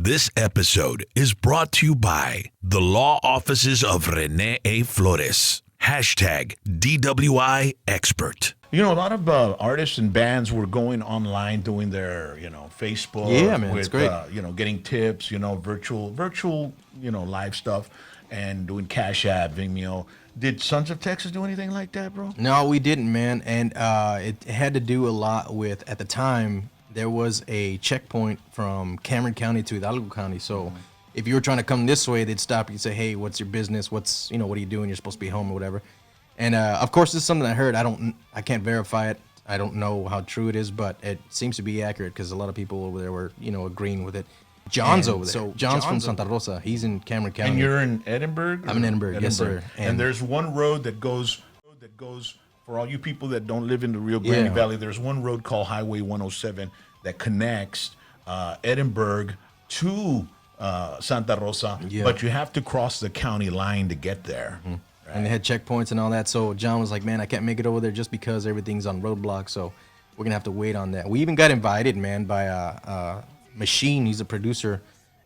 This episode is brought to you by the law offices of Rene A. Flores. Hashtag DWI expert. You know, a lot of artists and bands were going online doing their, Facebook. Yeah, man, with, it's great. Getting tips, virtual, live stuff, and doing Cash App, Vimeo. Did Sons of Texas do anything like that, bro? No, we didn't, man. And it had to do a lot with, at the time, there was a checkpoint from Cameron County to Hidalgo County. So if you were trying to come this way, they'd stop you and say, hey, what's your business? What are you doing? You're supposed to be home or whatever. And of course, this is something I heard. I can't verify it. I don't know how true it is, but it seems to be accurate because a lot of people over there were, agreeing with it. John's over there. So John's from Santa Rosa. He's in Cameron County. And you're in Edinburgh? I'm in Edinburgh, yes, sir. And there's one road that goes for all you people that don't live in the Rio Grande Valley. There's one road called Highway 107 that connects Edinburgh to Santa Rosa, but you have to cross the county line to get there. Mm-hmm. Right? And they had checkpoints and all that. So John was like, man, I can't make it over there just because everything's on roadblocks. So we're going to have to wait on that. We even got invited, man, by Machine. He's a producer.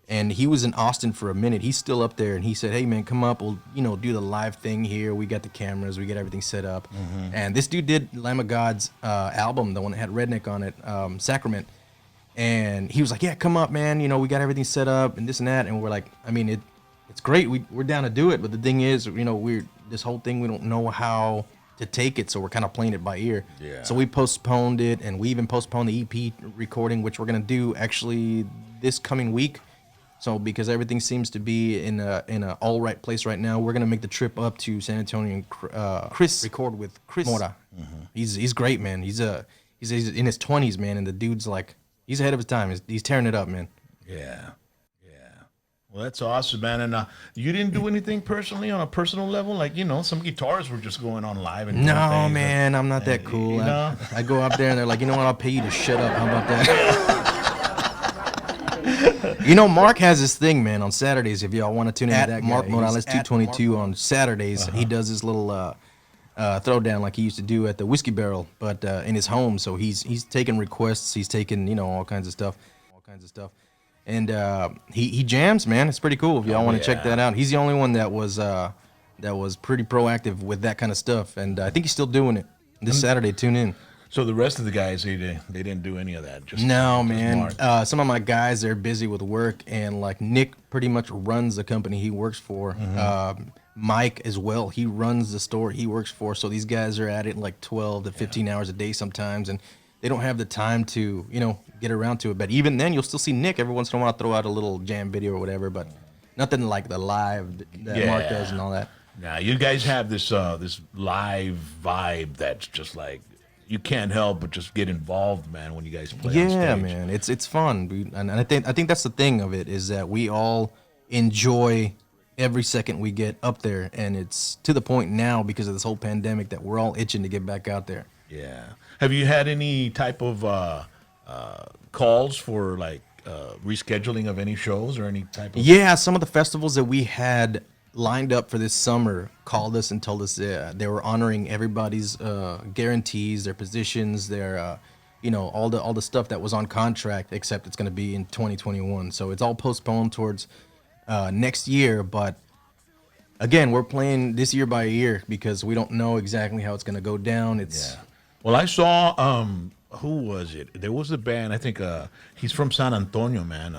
And he was in Austin for a minute. He's still up there. And he said, hey, man, come up. We'll, do the live thing here. We got the cameras. We got everything set up. Mm-hmm. And this dude did Lamb of God's album, the one that had Redneck on it, Sacrament. And he was like, yeah, come up, man. We got everything set up and this and that. And we're like, I mean, it's great. We're down to do it. But the thing is, this whole thing, we don't know how to take it. So we're kind of playing it by ear. Yeah. So we postponed it. And we even postponed the EP recording, which we're going to do actually this coming week. So because everything seems to be in a all right place right now, we're going to make the trip up to San Antonio and Chris record with Chris Mora. Mm-hmm. He's great, man. He's in his 20s, man. And the dude's like, he's ahead of his time. He's tearing it up, man. Yeah. Well, that's awesome, man. And you didn't do anything personally on a personal level? Like, some guitars were just going on live. And no, man, I'm not that cool. I go up there and they're like, you know what, I'll pay you to shut up. How about that? Mark has this thing, man, on Saturdays. If y'all want to tune in to that Mark Morales 222 on Saturdays, he does his little throwdown like he used to do at the Whiskey Barrel, but in his home. So he's taking requests. He's taking, all kinds of stuff. And he jams, man. It's pretty cool if y'all want to check that out. He's the only one that was pretty proactive with that kind of stuff, and I think he's still doing it. This Saturday, tune in. So the rest of the guys, they didn't do any of that. Man. Some of my guys, they're busy with work, and like Nick pretty much runs the company he works for. Mm-hmm. Mike as well, he runs the store he works for. So these guys are at it like 12 to 15 hours a day sometimes, and they don't have the time to, get around to it. But even then, you'll still see Nick every once in a while throw out a little jam video or whatever, but nothing like the live that Mark does and all that. Now, you guys have this live vibe that's just like, you can't help but just get involved, man, when you guys play on stage. Yeah, man, it's fun. And I think that's the thing of it, is that we all enjoy every second we get up there, and it's to the point now because of this whole pandemic that we're all itching to get back out there. Yeah. Have you had any type of calls for like rescheduling of any shows or any type of? Yeah, some of the festivals that we had lined up for this summer called us and told us they were honoring everybody's guarantees, their positions, their all the stuff that was on contract, except it's going to be in 2021. So it's all postponed towards next year. But again, we're playing this year by year because we don't know exactly how it's going to go down. Well, I saw who was it? There was a band. I think he's from San Antonio, man.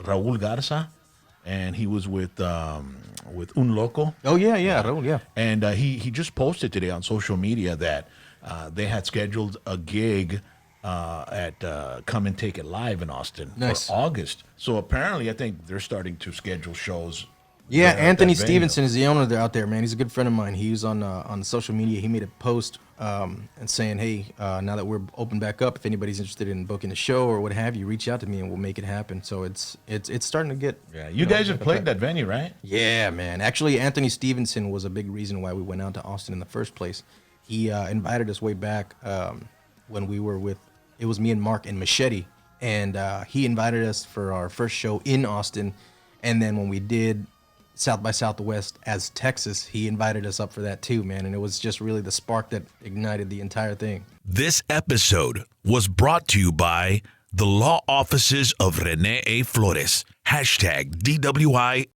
Raul Garza, and he was with Un Loco. Oh yeah, Raul, yeah. And he just posted today on social media that they had scheduled a gig at Come and Take It Live in Austin for August. So apparently, I think they're starting to schedule shows. Yeah, Anthony Stevenson is the owner out there, man. He's a good friend of mine. He was on social media. He made a post and saying, hey, now that we're open back up, if anybody's interested in booking a show or what have you, reach out to me and we'll make it happen. So it's starting to get. Yeah, you guys have played that venue, right? Yeah, man. Actually, Anthony Stevenson was a big reason why we went out to Austin in the first place. He invited us way back when we were it was me and Mark and Machete, and he invited us for our first show in Austin, and then when we did South by Southwest as Texas, he invited us up for that too, man. And it was just really the spark that ignited the entire thing. This episode was brought to you by The law offices of Rene A. Flores. Hashtag DWI